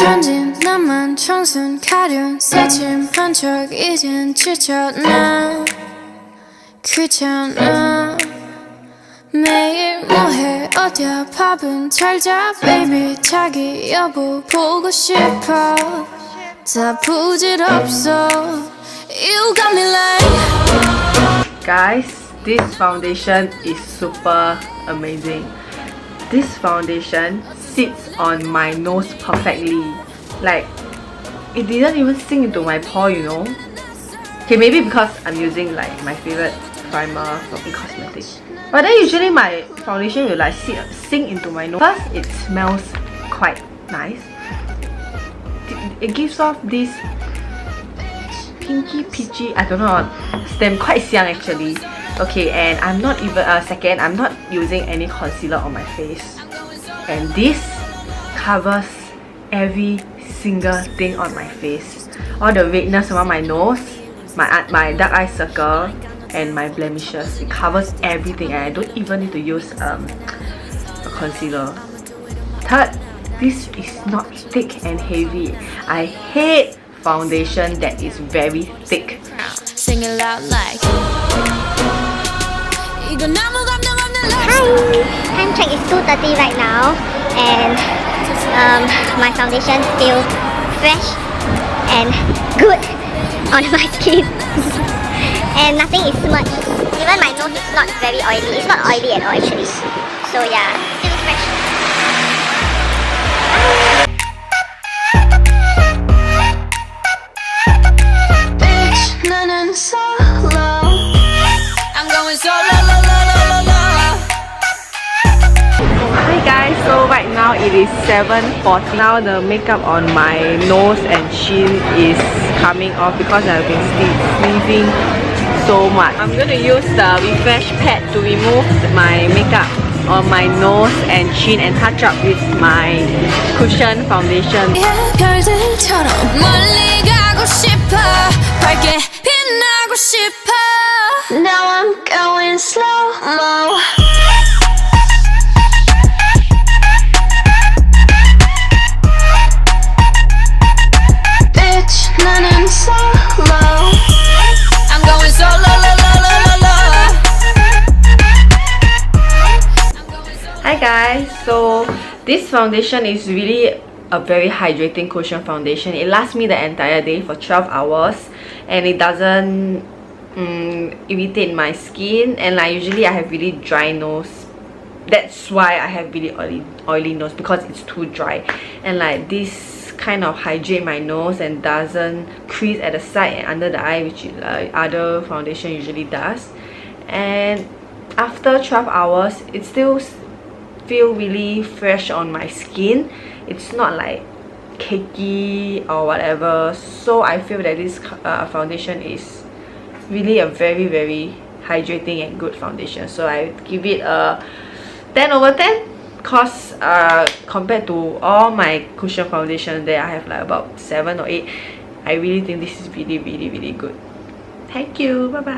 천진 나만 청순 가련 새침한 척 이젠 지쳤나 귀찮아 매일 뭐해 어디야 밥은 잘자 baby 자기 여보 보고 싶어 다 부질없어 You got me like Guys, this foundation is super amazing. This foundation sits on my nose perfectly. Like, it didn't even sink into my pore, you know. Okay, maybe because I'm using like my favorite primer from eCosmetics. But then usually my foundation will like sink into my nose. Plus, it smells quite nice. It gives off this pinky peachy, I don't know, stem quite xiang actually. Okay, and I'm not even I'm not using any concealer on my face, and this covers every single thing on my face, all the redness around my nose, my dark eye circle, and my blemishes. It covers everything, and I don't even need to use a concealer. Third, this is not thick and heavy. I hate foundation that is very thick. Sing it loud like Hi! Time check is 2:30 right now, and my foundation feels fresh and good on my skin. And nothing is smudged. Even my nose is not very oily. It's not oily at all actually. So yeah, feels fresh. Hi guys, so right now it is 7:40. Now the makeup on my nose and chin is coming off because I've been sneezing so much. I'm going to use the refresh pad to remove my makeup on my nose and chin and touch up with my cushion foundation. 별들처럼 멀리 가고 싶어 밝게 빛나고 싶어 Now I'm going slow-mo Bitch 나는 solo I'm going solo Hi guys, so this foundation is really a very hydrating cushion foundation. It lasts me the entire day for 12 hours and it doesn't irritate my skin, and like usually I have really dry nose. That's why I have really oily nose, because it's too dry, and like this kind of hydrate my nose and doesn't crease at the side and under the eye, which other foundation usually does. And after 12 hours it still feel really fresh on my skin. It's not like cakey or whatever, so I feel that this foundation is really a very hydrating and good foundation. So I give it a 10/10 because compared to all my cushion foundation there, I have like about 7 or 8. I really think this is really good. Thank you, bye bye.